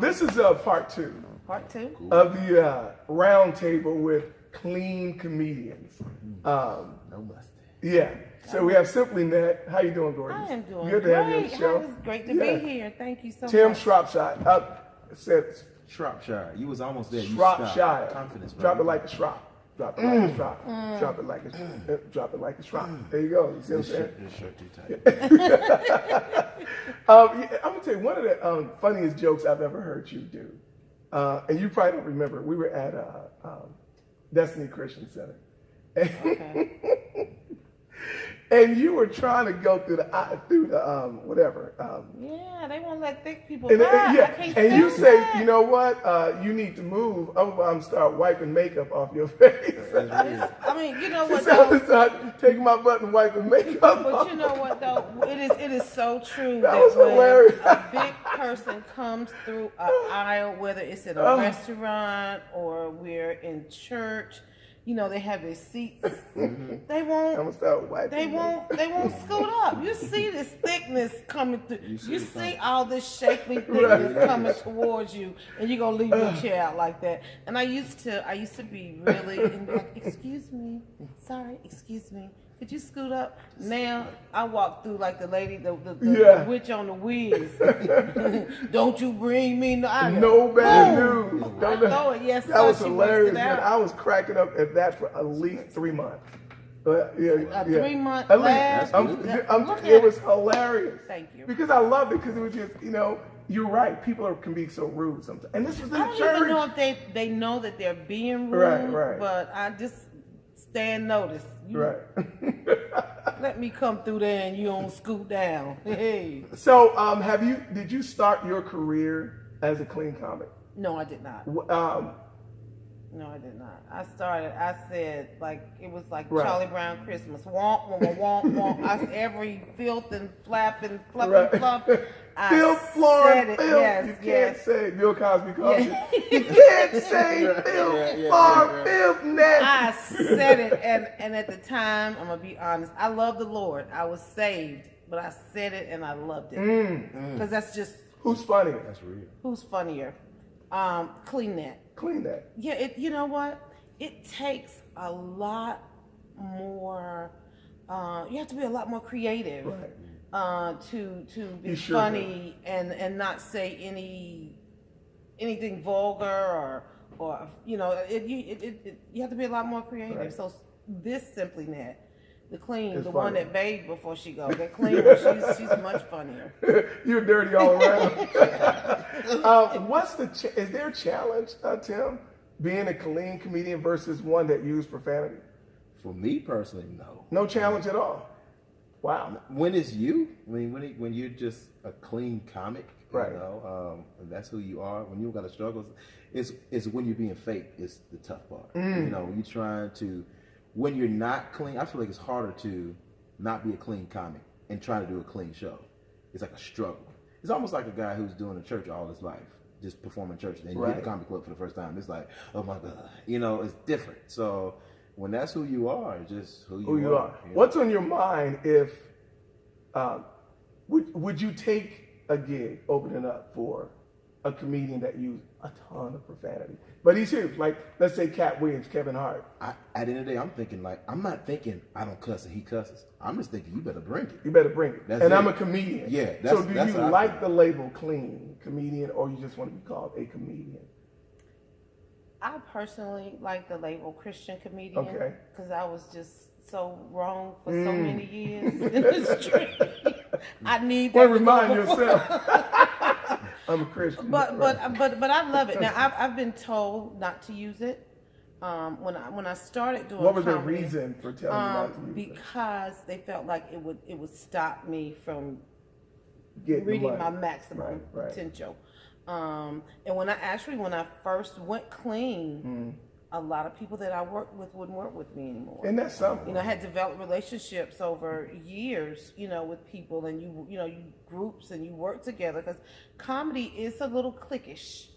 This is part two. Part two? Cool. Of the roundtable with clean comedians. No mustard. Yeah. So we have Simply Net. How you doing, Gordon? I am doing Good great. to have you on the show. It's great to be here. Thank you so Tim much. Shropshire. Shropshire. You was almost there. Shropshire. Confidence, bro. Drop it like a shrop. Drop it like a shrop. Drop it like a drop it like a shrop. There you go. You see what I'm saying? This shirt too tight. I'm gonna tell you one of the funniest jokes I've ever heard you do, and you probably don't remember. We were at Destiny Christian Center, and you were trying to go through the whatever. Yeah, they won't let thick people And, by. yeah, I can't and you stand say, that. you know what? You need to move. I'm start wiping makeup off your face. I mean, you know what So I though? start taking my butt and wiping makeup off. But you know what though? It is so true That was when hilarious. a big person comes through an aisle, whether it's in a restaurant or we're in church, you know, they have their seats. They won't. I'm gonna start wiping. They won't scoot up. You see this thickness coming through. You see all this shapely thickness coming towards you, and you're gonna leave your chair out like that. And I used to be really like, excuse me, sorry, excuse me. Could you scoot up? Now I walk through like the lady, the witch on the whiz. Don't you bring me no bad news. I know it. Yes, that was she hilarious, wasted man. out. I was cracking up at that for at least 3 months. But A 3 month At laugh. least. It was hilarious. Thank you. Because I loved it because it was just, you're right. People can be so rude sometimes. And this was in I the don't church. even know if they know that they're being rude, Right. but I just stand notice. Right. Let me come through there and you don't scoot down. Hey. So, did you start your career as a clean comic? No, I did not. No, I did not. I said, like, it was like Charlie Brown Christmas. Womp, womp, womp, womp. Every filth and flap and fluff and fluff. Filth, floor, and filth. Yes, you can't say Bill Cosby calls Yeah. You can't say filth, floor, filth, net. I said it, and at the time, I'm gonna be honest, I love the Lord. I was saved, but I said it and I loved it because that's just Who's funnier? That's real. who's funnier. Clean that. Clean that. Yeah, you know what? It takes a lot more. You have to be a lot more creative to be funny and not say anything vulgar or you know you have to be a lot more creative. Right. So this Simply Net, the clean, it's the funny. One that bathed before she goes. That clean one, she's much funnier. You're dirty all around. Is there a challenge, Tim, being a clean comedian versus one that used profanity? For me personally, no. No challenge at all. Wow. When it's you, I mean, when you're just a clean comic, right? And that's who you are. When you got to struggle, it's when you're being fake. It's the tough part. When you're trying to. When you're not clean, I feel like it's harder to not be a clean comic and try to do a clean show. It's like a struggle. It's almost like a guy who's doing a church all his life, just performing church, and you get the comedy club for the first time. It's like, oh my God, it's different. So when that's who you are, it's just who you are. What's on your mind if, would you take a gig opening up for a comedian that used a ton of profanity? But he's here, like, let's say Cat Williams, Kevin Hart. At the end of the day, I'm not thinking I don't cuss and he cusses. I'm just thinking you better bring it. You better bring it. That's it. I'm a comedian. Yeah. So do you like the label clean comedian, or you just want to be called a comedian? I personally like the label Christian comedian because I was just so wrong for so many years in the street. I need that. Well, remind yourself. I'm a Christian. But I love it. Now I've been told not to use it. When I started doing what was comedy, the reason for telling you not to use because they felt like it would stop me from getting reading my maximum potential. And when I first went clean, a lot of people that I worked with wouldn't work with me anymore. And that's something. I had developed relationships over years, with people, and you groups and you work together because comedy is a little cliquish,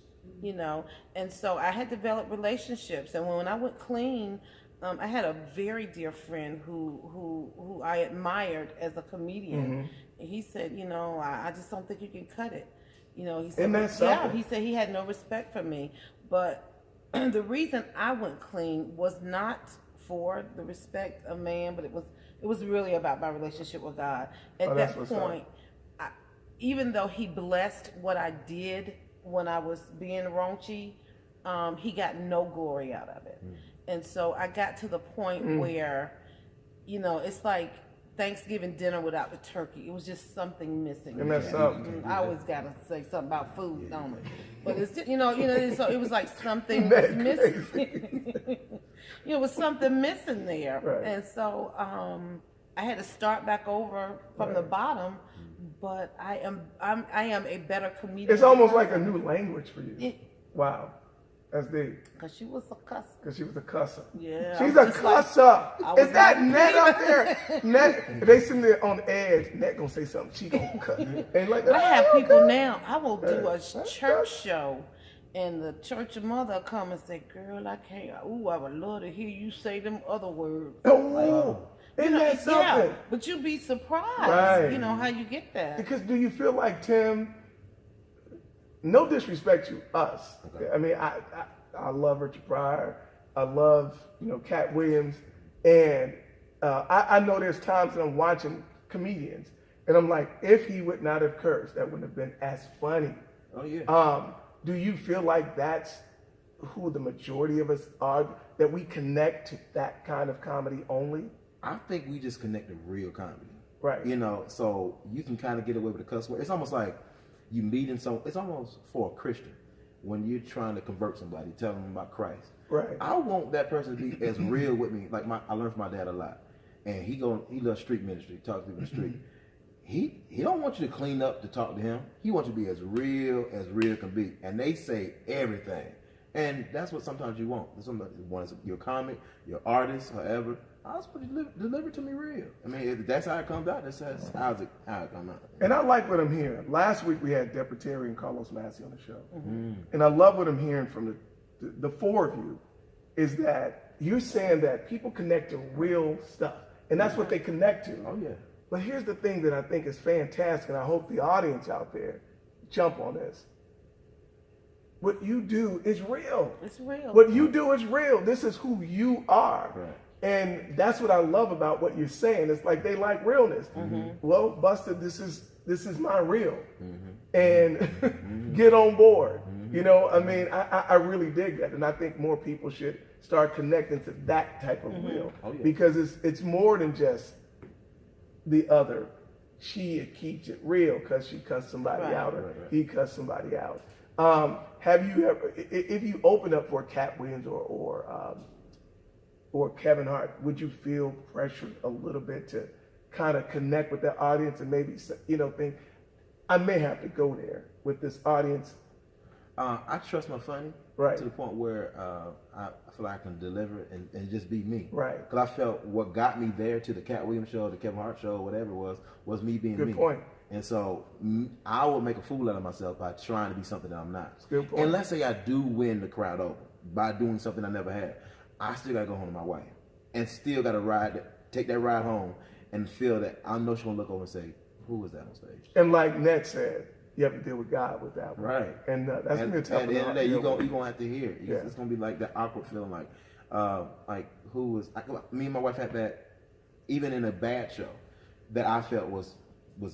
and so I had developed relationships. And when I went clean, I had a very dear friend who I admired as a comedian. And he said, I just don't think you can cut it. You know, he Isn't said, that something? he said he had no respect for me. But the reason I went clean was not for the respect of man, but it was really about my relationship with God. At that's that what's point, even though he blessed what I did when I was being raunchy, he got no glory out of it. And so I got to the point where, you know, it's like Thanksgiving dinner without the turkey. It was just something missing. And that's something. I always gotta say something about food, don't I? But it's just, so it was like something was missing. It was something missing there, Right. and so I had to start back over from the bottom. But I am a better comedian. It's almost like a new language for you. Wow. That's deep. Because she was a cusser. Because she was a cusser. Yeah. She's a cusser. Is that like Net up there? Net, if they sitting there on the edge, Net gonna say something. She gonna cut. And like, I have people now. I will do a church show, and the church mother come and say, "Girl, I can't. Ooh, I would love to hear you say them other words." Oh, isn't that something? Yeah, but you'd be surprised. Right. You know how you get that. Because do you feel like Tim? No disrespect to us. Okay. I mean, I love Richard Pryor. I love Cat Williams, and I know there's times that I'm watching comedians, and I'm like, if he would not have cursed, that wouldn't have been as funny. Oh yeah. Do you feel like that's who the majority of us are? That we connect to that kind of comedy only? I think we just connect to real comedy. Right. So you can kind of get away with a cuss word. It's almost like you meeting it's almost for a Christian when you're trying to convert somebody, tell them about Christ. Right. I want that person to be as real with me. Like I learned from my dad a lot, and he loves street ministry, talk to people in the street. He don't want you to clean up to talk to him. He wants you to be as real can be. And they say everything, and that's what sometimes you want. Sometimes your comic, your artist, however. I was supposed to deliver to me real. I mean, if that's how it comes out, that's how it comes out. And I like what I'm hearing. Last week we had Deputary and Carlos Massey on the show. And I love what I'm hearing from the four of you, is that you're saying that people connect to real stuff. And that's what they connect to. Oh, yeah. But here's the thing that I think is fantastic, and I hope the audience out there jump on this. What you do is real. It's real. What you do is real. This is who you are. Right. And that's what I love about what you're saying. It's like they like realness. Well, Busta, this is my real. And get on board. I mean, I really dig that. And I think more people should start connecting to that type of real. Oh, yeah. Because it's more than just the other. She keeps it real because she cussed somebody out, or he cussed somebody out. Have you ever, if you open up for Cat Williams or Kevin Hart, would you feel pressured a little bit to kind of connect with that audience and maybe think, I may have to go there with this audience? I trust my funny Right. to the point where I feel like I can deliver it and just be me. Right. Because I felt what got me there to the Cat Williams show, the Kevin Hart show, whatever it was me being me. Good point. And so I would make a fool out of myself by trying to be something that I'm not. Good point. And let's say I do win the crowd over by doing something I never had. I still gotta go home to my wife and still gotta take that ride home and feel that I know she's gonna look over and say, "Who was that on stage?" And like Ned said, you have to deal with God with that one. Right. And that's gonna be a tough At the end of the day, you're gonna have to hear it. Yeah. It's gonna be like that awkward feeling, like who was me and my wife had that even in a bad show that I felt was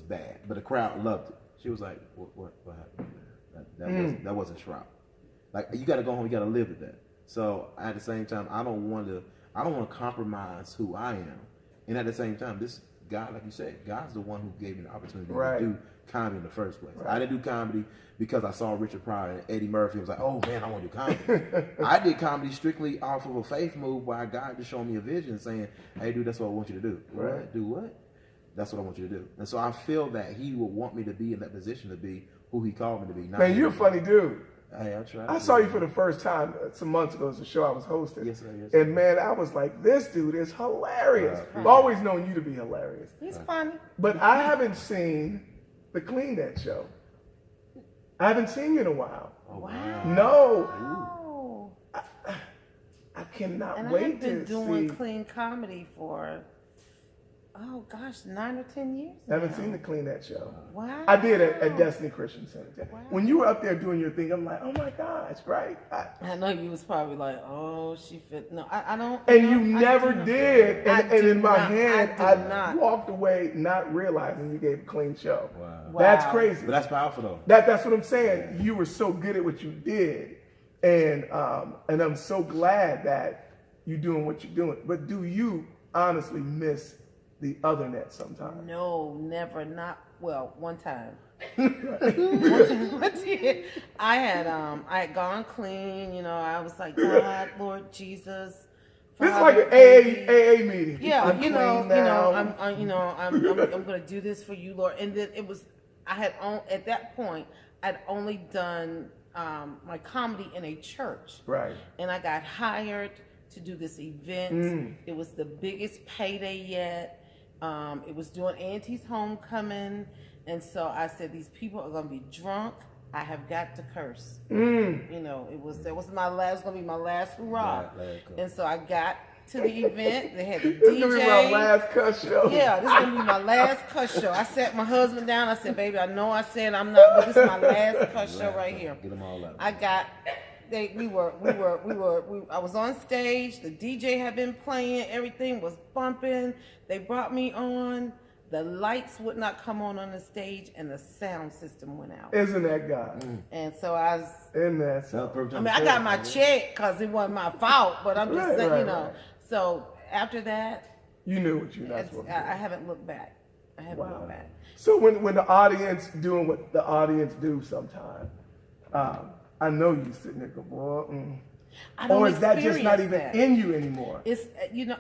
bad, but the crowd loved it. She was like, "What happened? That wasn't Shroud." Like you got to go home, you got to live with that. So at the same time, I don't want to compromise who I am, and at the same time, this God, like you said, God's the one who gave me the opportunity to do comedy in the first place. Right. I didn't do comedy because I saw Richard Pryor and Eddie Murphy. I was like, oh man, I want to do comedy. I did comedy strictly off of a faith move by God just showing me a vision, saying, "Hey, dude, that's what I want you to do." Right. What? Do what? That's what I want you to do. And so I feel that He would want me to be in that position to be who He called me to be. Man, you're a funny dude. Hey, I tried. I saw you for the first time some months ago. It's a show I was hosting. Yes, sir, yes, sir. And man, I was like, this dude is hilarious. I've always known you to be hilarious. He's funny. But I haven't seen the Clean That show. I haven't seen you in a while. Oh, Wow. No. Oh. I cannot And wait I've been to doing see. clean comedy for Oh gosh, 9 or 10 years. I haven't now. seen the Clean That show. Wow. I did at Destiny Christian Center. Wow. When you were up there doing your thing, I'm like, oh my gosh, right? I know you was probably like, oh, she fit. No, I don't. And no, you I never do not. did. I And do in my not. head, I do I not. walked away not realizing you gave a clean show. Wow. That's Wow. crazy. But that's powerful though. That's what I'm saying. You were so good at what you did, and I'm so glad that you're doing what you're doing. But do you honestly miss the other net sometimes? No, never. Not well. One time. One time, I had gone clean. You know, I was like, God, Lord Jesus. This is like an Father, AA meeting. Yeah, I'm you know, clean now. I'm going to do this for you, Lord. And then it was, at that point, I'd only done my comedy in a church. Right. And I got hired to do this event. It was the biggest payday yet. It was doing Auntie's homecoming. And so I said, these people are going to be drunk. I have got to curse. You know, that was going to be my last hurrah. And so I got to the event. They had the DJ. This is going to be my last cuss show. Yeah, this is going to be my last cuss show. I sat my husband down. I said, baby, I know I said I'm not, but this is my last cuss show right here. Get them all out. I got, I was on stage. The DJ had been playing. Everything was bumping. They brought me on. The lights would not come on the stage, and the sound system went out. Isn't that God? And so I was. Isn't that so? I mean, I got my check because it wasn't my fault, but I'm just saying, right, you know. right. So after that, You knew what you're not supposed to do. I haven't looked back. I haven't looked back. So when the audience doing what the audience do sometimes, I know you sitting there going, boy, I don't or is that just not even that. in you anymore? It's you know,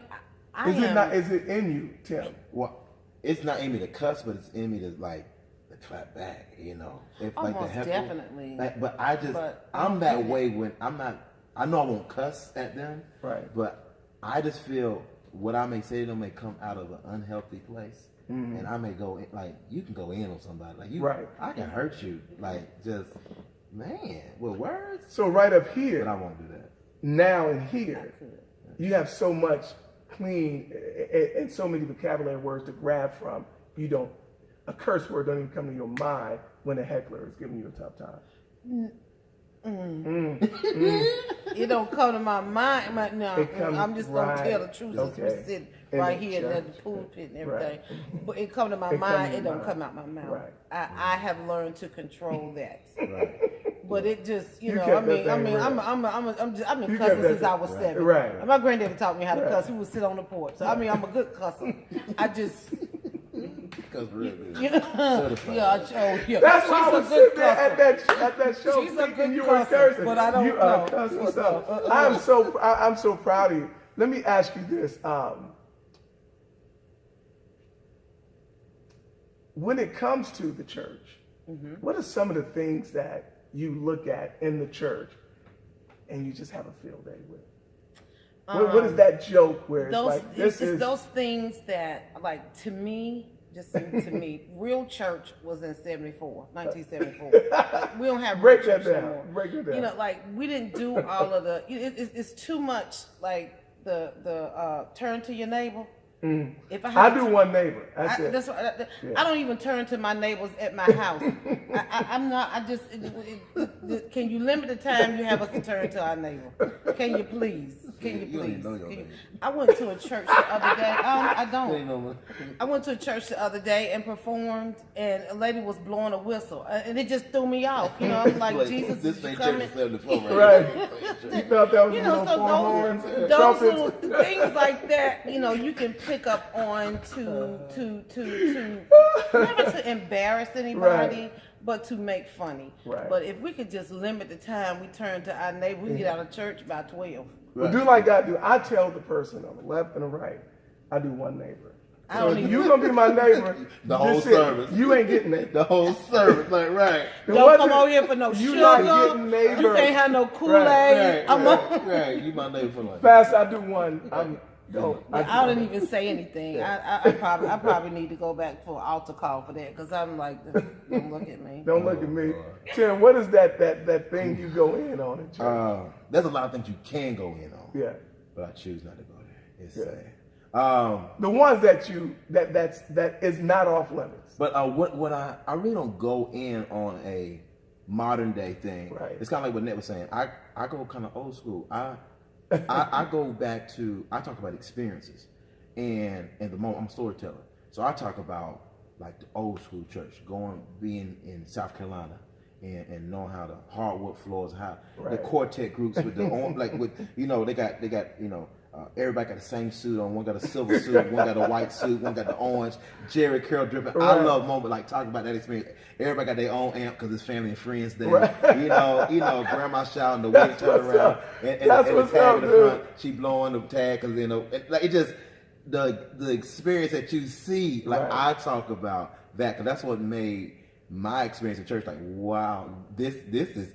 Is it in you, Tim? Well, it's not in me to cuss, but it's in me to like to clap back. You know, if, Almost like the heckle, definitely. But I just I'm that way when I'm not. I know I won't cuss at them, Right. But I just feel what I may say to them may come out of an unhealthy place, and I may go in, like you can go in on somebody, like you, Right. I can hurt you, like just man with words. So right up here, But I won't do that. now and here, you have so much clean and so many vocabulary words to grab from. A curse word don't even come to your mind when a heckler is giving you a tough time. It don't come to my mind. I'm just gonna right. tell the truth since we're sitting right here in the pulpit and everything. Right. But it come to my mind. It don't come out my mouth. Right. I have learned to control that. Right. But it just, you know, kept that I've thing been You cussing kept that since I thing- was 7. Right. And my granddaddy taught me how to Right. cuss. He would sit on the porch. So I'm a good cusser. I just, Because real good. you know, Certified. yeah. That's why I She's was a sitting good there cusser. at that show She's a thinking good you were cusser, cursing. but I don't You are know. cussing. What's So up? I'm so proud of you. Let me ask you this. When it comes to the church, what are some of the things that you look at in the church and you just have a field day with? What is that joke where it's like, this is... those things that, like, to me, real church was in 1974. Like, we don't have Break real that church down. no more. Break it down. You know, like, we didn't do all of the, it's too much, like, the turn to your neighbor. If I do one neighbor. That's it. That's what, I don't even turn to my neighbors at my house. Can you limit the time you have us to turn to our neighbor? Can you please? Can you You don't please? even know your neighbor. I went to a church the other day. I don't. I went to a church the other day and performed, and a lady was blowing a whistle, and it just threw me off. You know, I was like, Jesus, this is you ain't coming? church 74, Right. right? You thought that was You know, little so horns, those trumpets. little things like that, you know, you can pick up on to never to embarrass anybody, Right. but to make funny. Right. But if we could just limit the time we turn to our neighbor, we get out of church by 12. Well, do like I do. I tell the person on the left and the right, I do one neighbor. I So don't if even- you gonna be my neighbor, The whole this it. service. You ain't getting that. The whole service, like, right. Don't come over here for no You sugar. not getting neighbor. You can't have no Kool-Aid. Right, Right. You my neighbor for like Fast, I do one. I didn't even say anything. I probably need to go back for an altar call for that because I'm like, don't look at me. Don't look at me. Tim, what is that thing you go in on at church? There's a lot of things you can go in on. Yeah. But I choose not to go there. It's Yeah. sad. The ones that is not off limits. But what I really don't go in on a modern day thing. Right. It's kind of like what Ned was saying. I go kind of old school. I go back to, I talk about experiences, and the moment I'm a storyteller. So I talk about like the old school church, being in South Carolina, and knowing how the hardwood floors, how the quartet groups with the they got everybody got the same suit on. One got a silver suit, one got a white suit, one got the orange, Jerry curl dripping. Right. I love moment like talking about that experience. Everybody got their own amp because it's family and friends day. Right. Grandma shouting, the wind turn around, and the tag in the front, she blowing the tag because it just the experience that you see. Like I talk about that because that's what made my experience in church like, wow, this is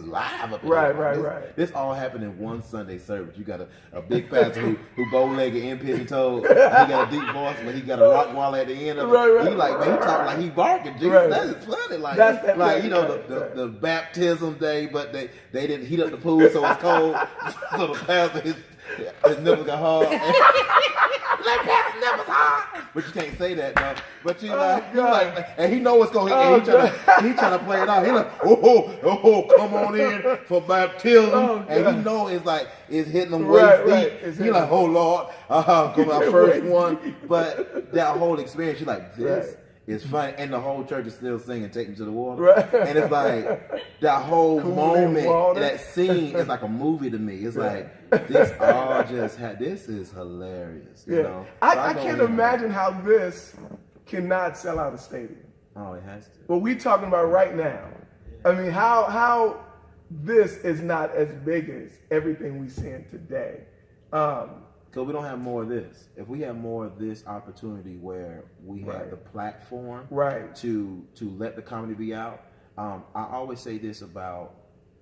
live up here. Right. This all happened in one Sunday service. You got a big pastor who bow-legged and pigeon-toed. He got a deep voice, but he got a rock wall at the end of it. He talking like he barking. Jesus, that is funny. The baptism day, but they didn't heat up the pool so it's cold. So the pastor his nipples got hard. Like pastor nipples hard. But you can't say that though. But you and he know what's going on. He trying to play it out. He like, oh, come on in for baptism. And he know it's hitting them waist deep. He like, oh Lord, come our first one. But that whole experience, you're like, this is fun. And the whole church is still singing, Take Me to the Water. Right. And it's like that whole moment, that scene is like a movie to me. It's like this all just this is hilarious. You know? I can't imagine how this cannot sell out a stadium. Oh, it has to. What we talking about right now. I mean, how this is not as big as everything we seeing today. Because we don't have more of this. If we have more of this opportunity where we have the platform to let the comedy be out, I always say this about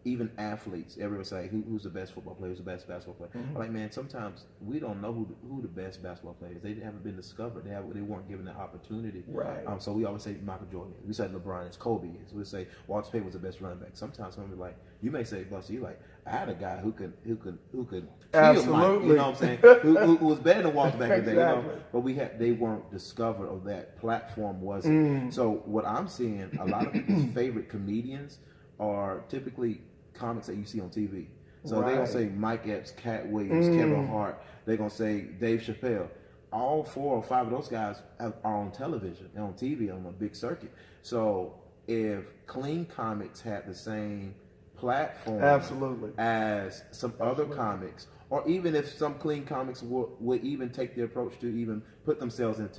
even athletes. Everyone say, who's the best football player? Who's the best basketball player? Mm-hmm. Like, man, sometimes we don't know who the best basketball players. They haven't been discovered. They weren't given the opportunity. Right. So we always say Michael Jordan. We say LeBron is. Kobe is. We say Walter Payton was the best running back. Sometimes somebody like, you may say, Buster, you like, I had a guy who could kill Mike. You know what I'm saying? who was better than Walter back in the day. You know? But they weren't discovered, or that platform wasn't. So what I'm seeing, a lot of people's favorite comedians are typically comics that you see on TV. So they're going to say Mike Epps, Cat Williams, Kevin Hart. They're going to say Dave Chappelle. All 4 or 5 of those guys are on television, on TV, on a big circuit. So if clean comics had the same platform as some other comics, or even if some clean comics would even take the approach to even put themselves in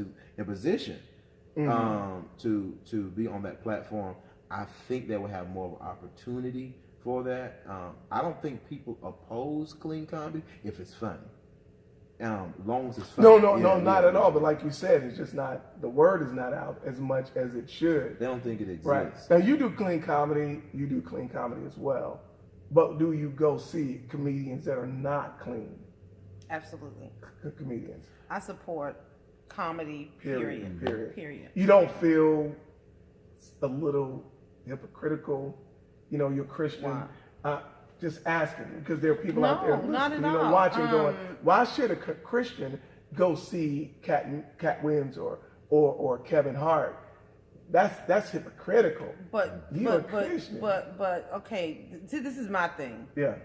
position to be on that platform, I think they will have more of an opportunity for that. I don't think people oppose clean comedy if it's funny. Long as it's funny. No, not at all. But like you said, it's just not, the word is not out as much as it should. They don't think it exists. Right. Now you do clean comedy as well. But do you go see comedians that are not clean? Absolutely. Comedians. I support comedy, period. You don't feel a little hypocritical, you're Christian. Wow. Just asking, because there are people out there watching, going, why should a Christian go see Cat Williams or Kevin Hart? That's hypocritical. But okay, see, this is my thing. Yeah.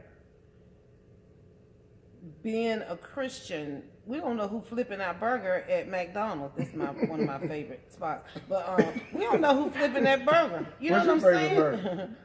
Being a Christian, we don't know who flipping our burger at McDonald's. This is one of my favorite spots. But we don't know who flipping that burger. You know what I'm saying?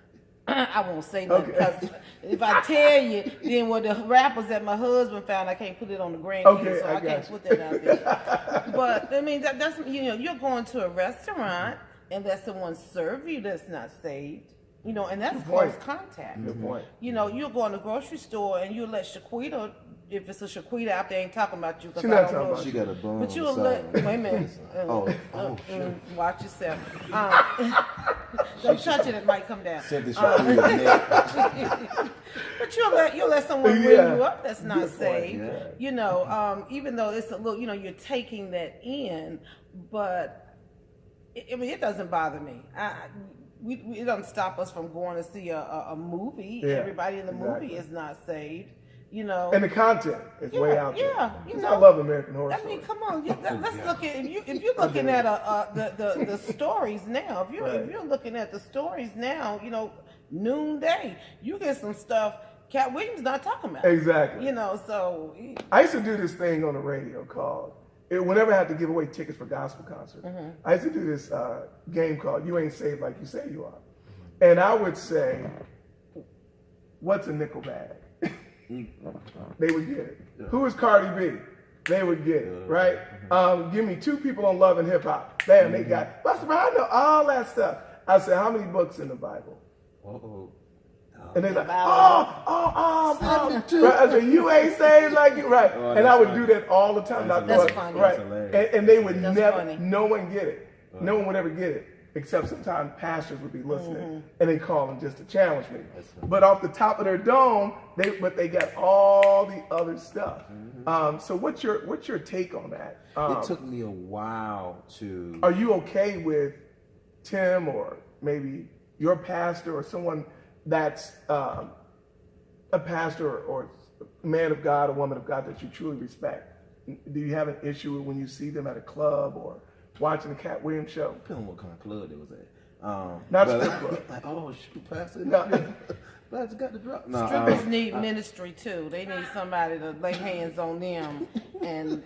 I won't say that because if I tell you, then what the rappers that my husband found, I can't put it on the grand so I can't put that out there. But I mean, that's you're going to a restaurant and let someone serve you that's not saved. And that's close contact. Good point. You're going to the grocery store and you let Shaquita, if it's a Shaquita out there, ain't talking about you. She's not talking about you. She got a bone. But you'll let, wait a minute. Watch yourself. Don't touch it, it might come down. But you'll let someone bring you up that's not saved. Even though it's a little, you're taking that in, but it doesn't bother me. It doesn't stop us from going to see a movie. Everybody in the movie is not saved. you know. And the content is way out there. Yeah, you 'Cause know. I love American Horror I Story. mean, come on. Let's look at if you're looking at the stories now. If you're looking at the stories now, you know, noonday, you get some stuff Cat Williams not talking about. Exactly. You know, so I used to do this thing on the radio called, whenever I had to give away tickets for gospel concerts, I used to do this game called You Ain't Saved Like You Say You Are. And I would say, what's a nickel bag? They would get it. Who is Cardi B? They would get it, right? Give me 2 people on love and hip hop. Bam, they got it. Busta Brown, I know all that stuff. I said, how many books in the Bible? And they're like, oh. Right? I said, you ain't saved like you, right? Oh, and I would funny. do that all the time. That's funny. Right? That's And they would That's never, funny. no one get it. No one would ever get it. Except sometimes pastors would be listening and they call them just to challenge me. But off the top of their dome, they got all the other stuff. So what's your take on that? It took me a while to. Are you okay with Tim or maybe your pastor or someone that's a pastor or man of God or woman of God that you truly respect? Do you have an issue when you see them at a club or watching the Cat Williams show? Depending on what kind of club it was at. Not but, strip club. Like, oh shoot, Pastor. No. Pastor got the drop. strippers need ministry too. They need somebody to lay hands on them and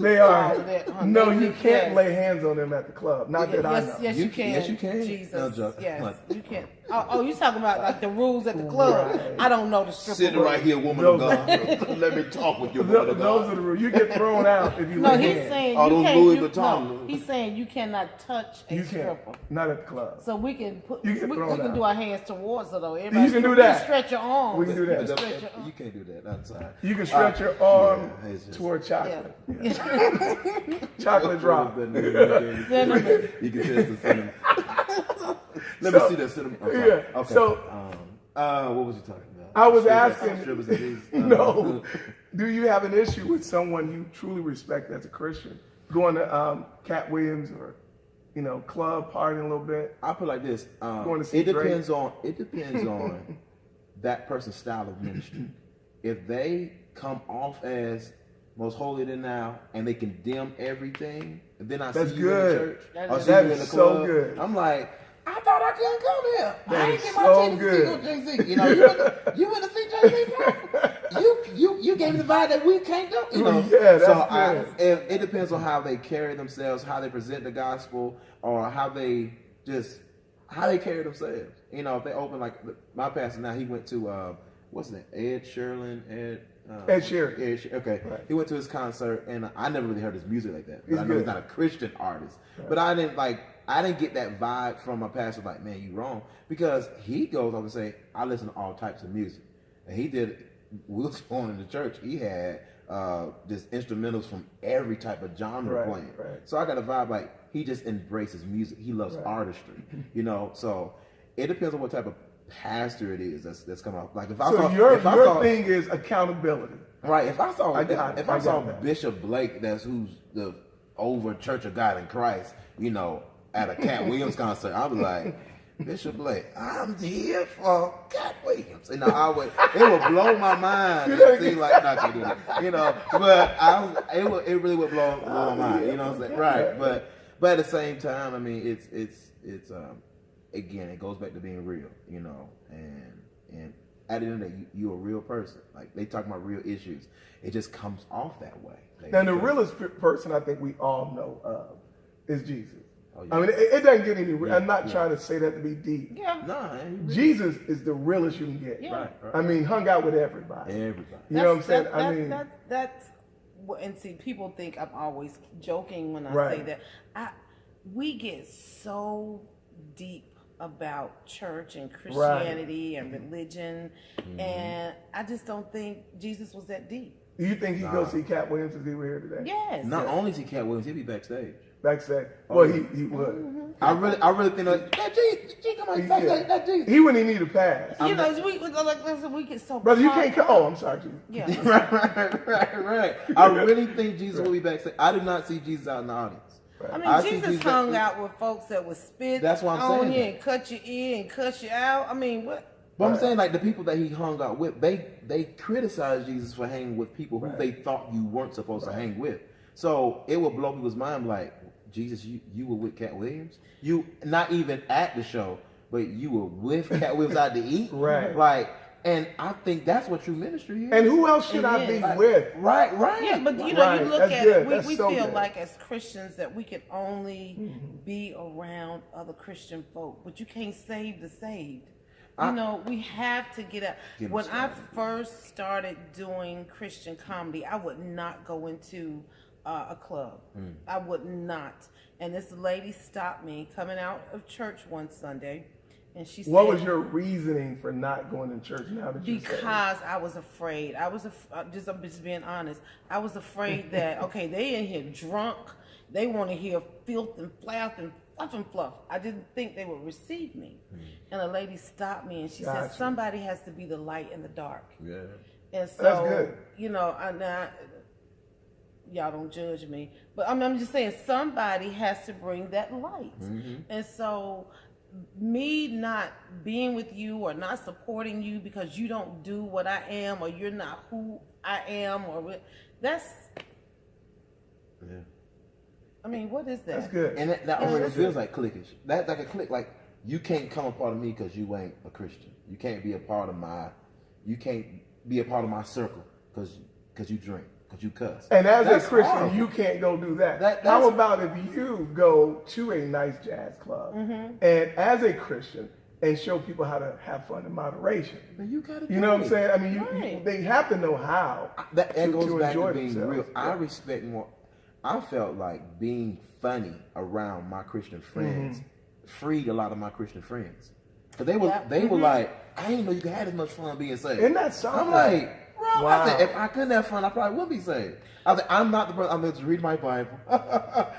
They all are. of that. No, you Yes. can't lay hands on them at the club. Not that I know. Yes, you can. Yes, you can. Jesus. No joke. Yes, Like- you can. Oh, you talking about like the rules at the club? Right. I don't know the stripper Sitting rules. right here, woman Those- of God. Let me talk with you, woman of Those God. are the rules. You get thrown out if you No, lay he's hands. saying Oh, you those can't. Louis No, Vuitton. he's saying you cannot touch a You can't. stripper. Not at the club. So we can put. You We get thrown can out. do our hands towards her though. You Everybody can do we that. Stretch your arms. We can do that. You can stretch your arms. You can't do that. That's all right. You can stretch your arm yeah, it's just- toward chocolate. Yeah. Chocolate drop. Cinnamon. You can say it's a cinnamon. Let So- me see that cinnamon. I'm sorry. Yeah, Okay. so- what was you talking about? I was Strippers- asking. strippers and these? No. Do you have an issue with someone you truly respect as a Christian going to Cat Williams or club partying a little bit? I put it like this. Going to see It Drake. depends on that person's style of ministry. If they come off as most holy than thou and they condemn everything, and then I That's see you in the good. church, That or is- see that you is in the so club, good. I'm like, I thought I couldn't come here. That I is ain't get my so ticket good. to see Jay-Z. You went to see Jay-Z? You gave me the vibe that we can't do. Yeah, that's so good. it depends on how they carry themselves, how they present the gospel, or how they carry themselves. If they open like my pastor now, he went to what's that? Ed Sheeran. Ed Sheeran. Okay. Right. He went to his concert, and I never really heard his music like that. He's I know good. he's not a Christian artist, but I didn't get that vibe from my pastor. Like, man, you wrong, because he goes on to say, I listen to all types of music, and he did. We was going in the church. He had just instrumentals from every type of genre Right, playing. right. So I got a vibe like he just embraces music. He loves Right. artistry. So it depends on what type of pastor it is that's coming off. Like if I So saw, your if I saw, thing is accountability. right, if I saw, I got if I saw that. Bishop Blake, who's the over Church of God in Christ, at a Cat Williams concert, I was like, Bishop Blake, I'm here for Cat Williams. It would blow my mind. It seemed like not to do that, but it really would blow my mind. You know what I'm saying? Right, but at the same time, I mean, it's again, it goes back to being real, and at the end of the day, you're a real person. Like they talk about real issues, it just comes off that way. Now, the realest person I think we all know of is Jesus. Oh, yeah. I mean, it doesn't get any. Yeah, I'm not yeah. trying to say that to be deep. Yeah. Nah, Jesus is the realest you can get. Yeah. right. I mean, hung out with everybody. Everybody. You know what I'm saying? That's and see, people think I'm always joking when I Right. say that. We get so deep about church and Christianity and religion, and I just don't think Jesus was that deep. Do you think he'd go see Cat Williams if he were here today? Yes. Not only is he Cat Williams, he'd be backstage. Backstage. Oh, Well, yeah. he would. I really think that G, come on, Yeah. that G. He wouldn't even need a pass. You know, we get so. Brother, you caught can't come. up. Oh, I'm sorry, Jesus. Yeah. right. I really think Jesus will be backstage. I do not see Jesus out in the audience. I mean, I see Jesus Jesus hung that- out with folks that would spit That's what I'm on saying. you and cut your ear and cut you out. I mean, what? But I'm saying, like, the people that he hung out with, they criticized Jesus for hanging with people who they thought you weren't supposed to hang with. So it would blow people's mind, like, Jesus, you were with Cat Williams? You, not even at the show, but you were with Cat Williams out to eat? Right. Like, and I think that's what true ministry is. And who else should I be with? Right. Yeah, but you look That's at good. it, we so feel good. like as Christians that we can only be around other Christian folk, but you can't save the saved. We have to get out. When I first started doing Christian comedy, I would not go into a club. I would not. And this lady stopped me coming out of church one Sunday, and she said, "What was your reasoning for not going to church now that you Because I was afraid. I'm just being honest. I was afraid that they in here drunk. They want to hear filth and flaff and fluff. I didn't think they would receive me. And a lady stopped me and she said, somebody has to be the light in the dark. Yeah. And so, that's good. Y'all don't judge me, but I'm just saying somebody has to bring that light. And so me not being with you or not supporting you because you don't do what I am or you're not who I am that's... Yeah. I mean, what is that? That's good. And that already feels like cliquish. That's like a clique. Like, you can't come a part of me because you ain't a Christian. You can't be a part of my circle because you drink, because you cuss. And as That's a Christian, horrible. you can't go do that. How about if you go to a nice jazz club and as a Christian and show people how to have fun in moderation? But you gotta. You know what I'm saying? I mean, they have to know how. That goes to back enjoy to being themselves. real. I respect more. I felt like being funny around my Christian friends freed a lot of my Christian friends. Because they were like, I didn't know you could have this much fun being saved. Isn't that something? I'm like, bro, wow. I said, if I couldn't have fun, I probably would be saved. I was like, I'm not the person. I'm going to read my Bible.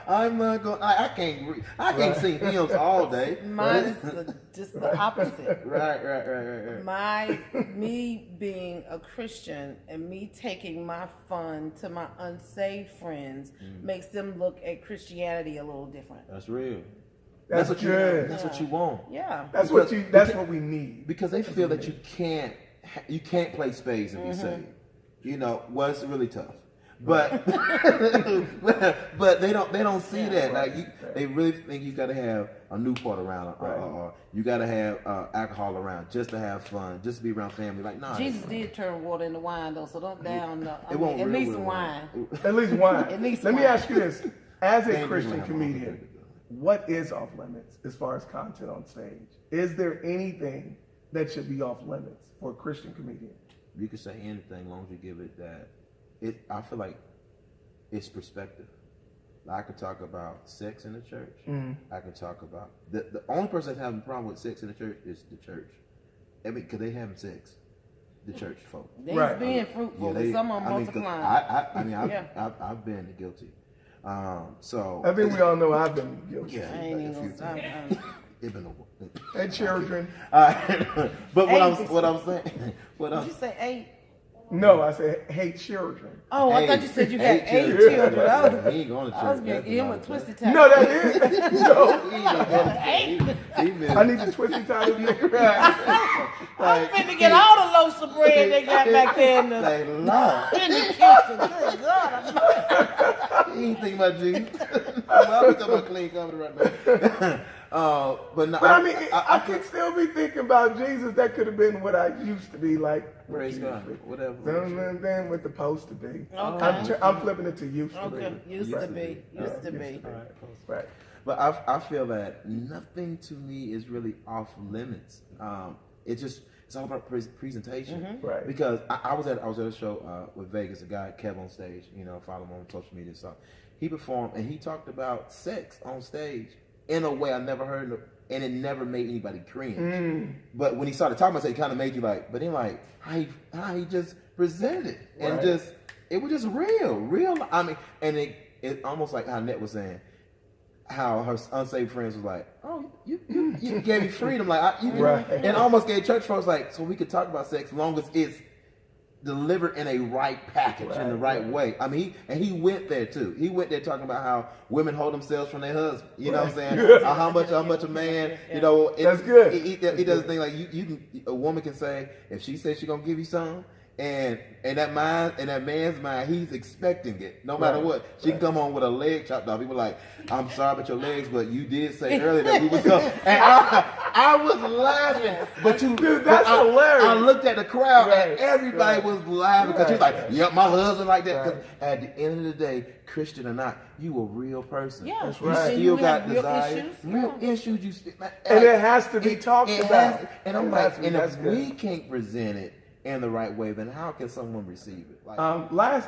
I'm not going. I can't read. I can't sing hymns all day. Mine is just the opposite. Right. Me being a Christian and me taking my fun to my unsaved friends makes them look at Christianity a little different. That's real. That's what good. That's what you want. Yeah. That's what we need. Because they feel that you can't play spades and be saved. It's really tough. But but they don't see that. Like they really think you got to have a Newport around, or you got to have alcohol around just to have fun, just to be around family. Like, nah. Jesus did turn water into wine though, so don't down. At least wine. At least wine. At least Let me wine. ask you this: as a Christian comedian, what is off limits as far as content on stage? Is there anything that should be off limits for a Christian comedian? You can say anything as long as you give it that. I feel like it's perspective. I could talk about sex in the church. I could talk about the only person that's having a problem with sex in the church is the church. I mean, because they having sex, the church folk. They're being fruitful. Some are multiplying. I've been guilty. So I think we all know I've been guilty. Yeah, I ain't even gonna stop. It's been Hey, children. But what I'm saying, Did you say 8? No, I said hate children. Oh, I thought you said you had 8 children. children. He ain't going to I was church. getting him with twisted tie. No, that is. No. Eight. I need to twisty tie this nigga right. I'm finna get all the loaves of bread they got back there in the kitchen. Good God. He ain't thinking about Jesus. I'll be talking about clean comedy right now. But I mean, I could still be thinking about Jesus. That could have been what I used to be like. Praise God. Whatever. Then with the post to be. Okay. I'm flipping it to used to be. Okay. Used to be. Right. But I feel that nothing to me is really off limits. It's all about presentation. Right. Because I was at a show with Vegas, a guy Kev on stage. Follow him on social media. So he performed and he talked about sex on stage in a way I never heard of, and it never made anybody cringe. But when he started talking about it, it kind of made you like, but then like how he just presented it, and it was just real. I mean, and it almost like how Net was saying, how her unsaved friends was like, oh, you gave me freedom, like and almost gave church folks like, so we could talk about sex as long as it's delivered in a right package, in the right way. I mean, he went there too. He went there talking about how women hold themselves from their husband. You know what I'm saying? How much a man, you know, that's good. He does things like you can, a woman can say, if she says she's gonna give you something, and that man's mind, he's expecting it. No matter what, she can come home with a leg chopped off. People like, I'm sorry about your legs, but you did say earlier that we was going. And I was laughing, but that's hilarious. I looked at the crowd, and everybody was laughing because she's like, "Yep, my husband like that." 'Cause at the end of the day, Christian or not, you a real person. Yeah, that's You right. still got real desires, issues. real issues. You still, And it has to be talked about. And I'm It like, has to be. and That's if good. we can't present it in the right way, then how can someone receive it? Like,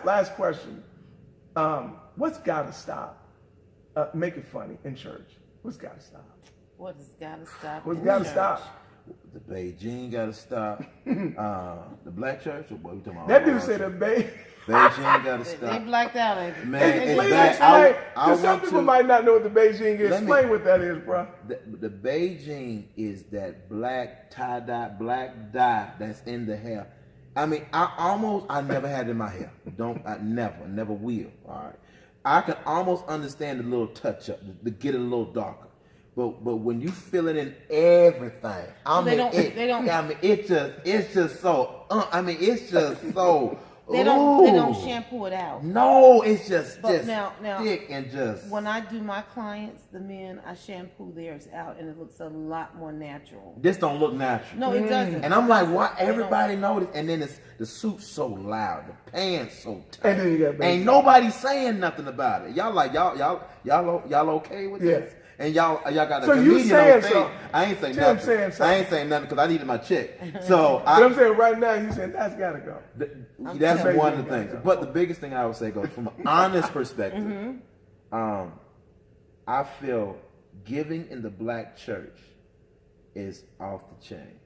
Last question. What's got to stop? Make it funny in church. What's got to stop? What has got to stop? What's in got to church? stop? the Beijing got to stop. The black church, or what you talking about? That dude said the Beijing got to They stop. blacked out, ain't they? Man, it's Please bad. explain. I Because some want people to- might not know what the Beijing is. Let me- Explain what that is, bro. The Beijing is that black tie-dye, black dye that's in the hair. I mean, I never had it in my hair. I never will. All right. I can almost understand the little touch up, to get it a little darker. But when you feel it in everything, They don't- I mean, it's just so. It's just so. They don't ooh. shampoo it out. No, it's just Now, thick and just. when I do my clients, the men, I shampoo theirs out, and it looks a lot more natural. This don't look natural. No, it doesn't. And I'm like, why They don't- everybody noticed? And then the suit's so loud, the pants so tight. And then you got Ain't nobody saying nothing about it. Y'all like y'all okay with Yeah. this? And y'all got a So you comedian saying on stage. something. I ain't saying Tim nothing. saying something. I ain't saying nothing because I needed my check. So But I'm saying right now, you saying that's got to go. that's telling one you. of the things. But the biggest thing I would say goes from an honest perspective. I feel giving in the black church is off the chain.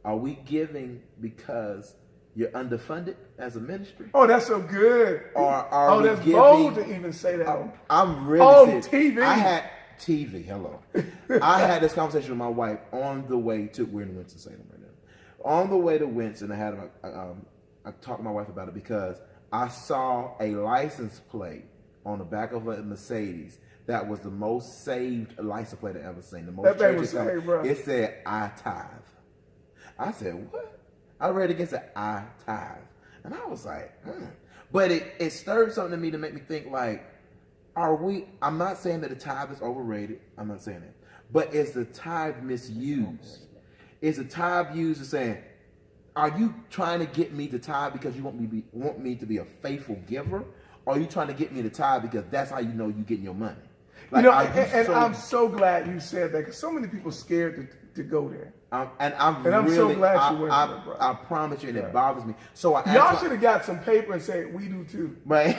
Are we giving because you're underfunded as a ministry? Oh, that's so good. Or are we that's giving? bold to even say that. I'm really On serious. TV. I had TV. Hello. I had this conversation with my wife on the way to. We're in Winston-Salem right now. On the way to Winston, I talked to my wife about it because I saw a license plate on the back of a Mercedes that was the most saved license plate I've ever seen. The most That thing churches was saved, ever. bro. It said "I tithe." I said, "What?" I read it against the "I tithe," and I was like, But it stirred something in me to make me think like, I'm not saying that the tithe is overrated. I'm not saying that. But is the tithe misused? Is the tithe used as saying, are you trying to get me to tithe because you want me to be a faithful giver? Or are you trying to get me to tithe because that's how you know you're getting your money? Like, I'm so glad you said that because so many people scared to go there. I'm really, so glad you went there, bro. I promise you, and it bothers me. So Y'all should have got some paper and said we do too. Right,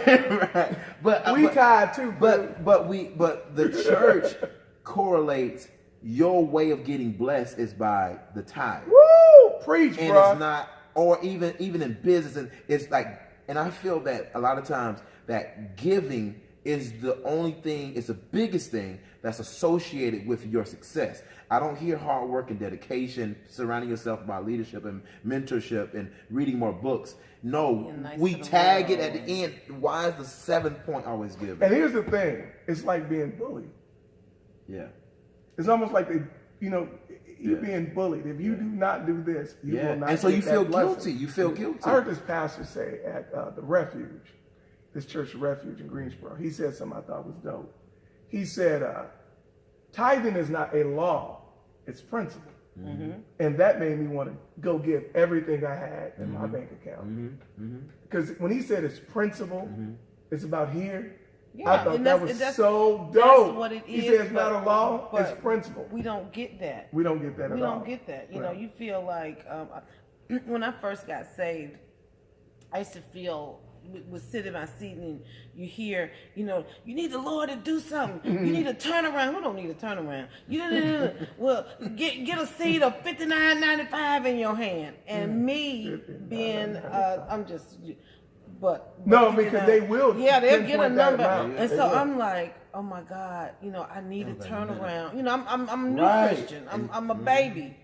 right. But We tied too. But the church correlates your way of getting blessed is by the tithe. Woo! Preach, And bro. it's not, or even in business, and it's like, and I feel that a lot of times that giving is the only thing, it's the biggest thing that's associated with your success. I don't hear hard work and dedication, surrounding yourself by leadership and mentorship and reading more books. No, nice we to the tag it world. at the end. Why is the 7th point always given? And here's the thing: it's like being bullied. Yeah. It's almost like you're Yeah. being bullied. If you do not do this, you will not. And so get you that feel blessing. guilty. You feel guilty. I heard this pastor say at the Refuge, this church Refuge in Greensboro. He said something I thought was dope. He said, "Tithing is not a law; it's principle." And that made me want to go give everything I had in my bank account. Because when he said it's principle, it's about here. Yeah, I thought and that that's- was so dope. That's what it he is. said it's not a law; but it's principle. We don't get that. We don't get that We at all. don't get that. You know, Right. you feel like when I first got saved, I used to feel would sit in my seat and you hear, you need the Lord to do something. You need to turn around. Who don't need to turn around? Well, get a seed of $59.95 in your hand. And me being, I'm just, but No, you because know, they will. Yeah, they'll get a pinpoint that number, amount. and They so will. I'm like, oh my God, I need a turnaround. I'm a new Right. Christian. I'm a baby.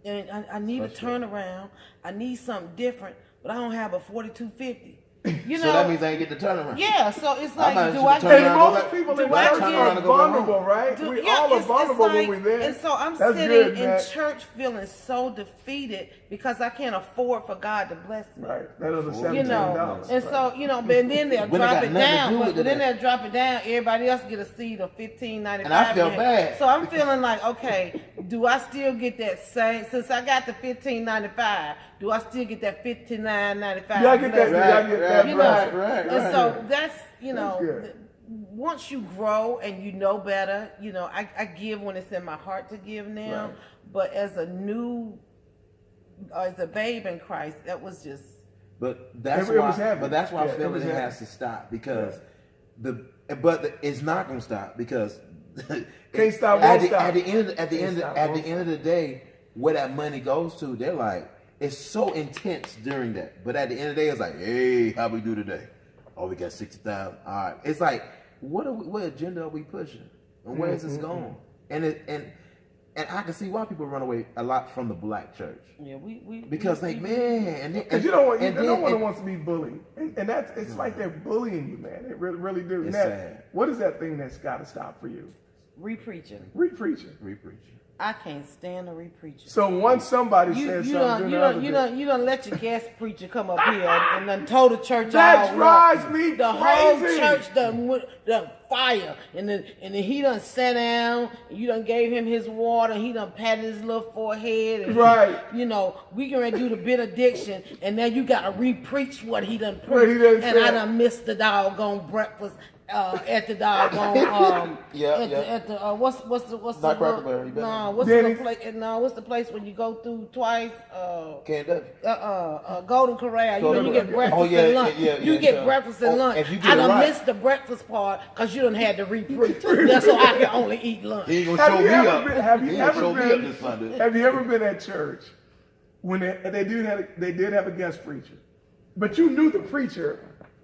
And I need a turnaround. I need something different. but I don't have a 4250. You know, So that means I ain't get the turnaround. yeah. So it's I might like, do should I turn And around, get? go most back- people do in I church turn are around and go back home? vulnerable, right? Do- We yeah, all are it's vulnerable like, when we there. and so I'm That's sitting good, in man. church feeling so defeated because I can't afford for God to bless me. Right. That was You know, $17. and so but then they'll When it drop got it nothing to down. do But with then that. they'll drop it down. Everybody else get a seat of $15.95. And I felt bad. So I'm feeling like, okay, do I still get that same? Since I got the $15.95, do I still get that $59.95? Yeah, I get that. blessing? Yeah, I get that. You blessing. know, right, and so that's That's good. once you grow and you know better, I give when it's in my heart to give now. Right. But as a babe in Christ, that was just. But that's It why. was heavy. But that's why Yeah, I it feel was it heavy. has to stop because Yeah. it's not gonna stop because Can't stop, at won't the, stop. at the end at the Can't end stop, at won't the end of the day, where that money goes to, they're like it's so intense during that. But at the end of the day, it's like, hey, how we do today? Oh, we got 60,000. All right. It's like, what agenda are we pushing, and where is this going? And I can see why people run away a lot from the black church. Yeah, Because like, man, Because you don't want, and no one then- wants to be bullied, and that's it's like they're bullying you, man. It really do. It's Now, sad. what is that thing that's got to stop for you? Re-preaching. Re-preaching. Re-preaching. I can't stand a re-preaching. So once somebody You says you something, don't you don't let your guest preacher come up here and then told the church That all drives wrong. me The whole crazy. church done fire, and then he done sat down. And you done gave him his water. And he done patted his little forehead. And Right. We gonna do the benediction, and now you gotta re-preach what he done What he preached. done And I said. done missed the doggone breakfast. At the doggone at the what's the Not Cracker Barrel, you better. no what's Denny's. the place what's the place when you go through twice Can't do. Golden Corral. Golden You get Corral. breakfast Oh, yeah, and lunch. yeah, You yeah, get sure. breakfast and Oh, lunch. if you get I it done right. missed the breakfast part because you done had to re-preach. That's so I can only eat lunch. He ain't gonna Have show you me ever up. been- have you He ain't gonna ever show me been- up this Sunday. Have you ever been at church when they did have a guest preacher, but you knew the preacher,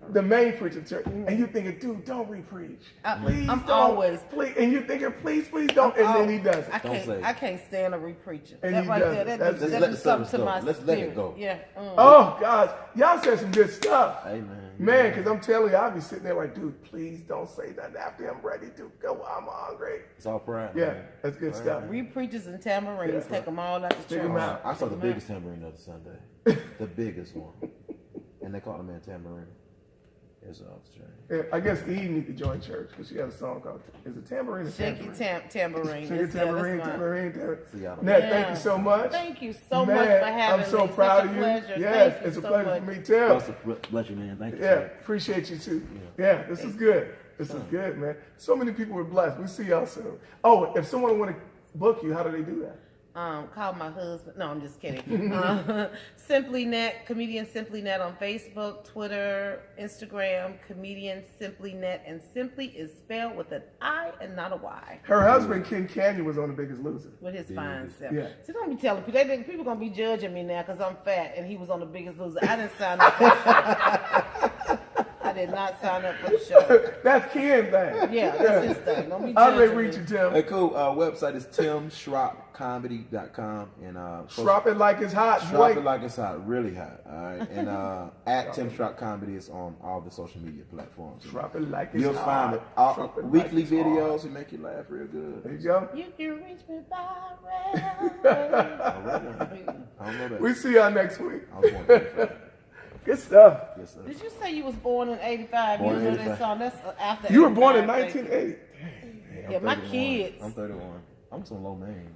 the main preacher of church, and you thinking, dude, don't re-preach. Please I'm don't. always- Please, and you thinking, please don't, and then he does it. I can't stand a re-preaching. And That he right does there, it. that That's- do Let's let the something service to go. my Let's spirit. let it go. Yeah. Oh gosh, y'all said some good stuff. Amen. Man, because I'm telling you, I'll be sitting there like, dude, please don't say nothing after I'm ready to go. I'm hungry. It's all pride. Yeah, man. that's good stuff. Re-preachers and tambourines, Yeah. take them all out the Take 'em church. out. I saw the Take 'em biggest tambourine the other Sunday. The biggest one. And they called the man tambourine. It's off the chain. Yeah, I guess Eve need to join church because she had a song called "Is it Tambourine or Shaky Tambourine?" tambourine. Sing it, That's- yeah, tambourine, that's mine. tambourine. See y'all. Ned, Yeah. thank you so much. Thank you so Man, much for having I'm so me. proud Such of a you. pleasure. Yes, Thank you it's a so pleasure much. for me too. Bless you, man. Thank you. Yeah, sir. appreciate you too. Yeah, this is good. This is good, man. So many people were blessed. We see y'all soon. Oh, if someone want to book you, how do they do that? Call my husband. No, I'm just kidding. Simply Net, comedian Simply Net on Facebook, Twitter, Instagram, comedian Simply Net, and Simply is spelled with an I and not a Y. Her husband Ken Canyon was on The Biggest Loser. With his fine self. Yeah. So don't be telling people. People gonna be judging me now because I'm fat and he was on The Biggest Loser. I didn't sign up for the show. I did not sign up for the show. That's Ken thing. Yeah, that's his thing. Don't be How do they judging reach me. you, Tim? Hey, cool. Website is timschroppcomedy.com and Drop it like it's hot, Drop it boy. like it's hot, really hot. All right, and at Tim Schropp Comedy is on all the social media platforms. Drop it like it's You'll hot. find it. Drop it like Weekly it's hot. videos will make you laugh real good. There you go. You can reach me by rail. I don't know that. We see y'all next week. I was born in 85. Good stuff. Yes, sir. Did you say you was born in 85? Born in You know that 85. song? That's after You were born in 85, thank you. 1980. Hey, Yeah, I'm my 31. kids. I'm 31. I'm some low man.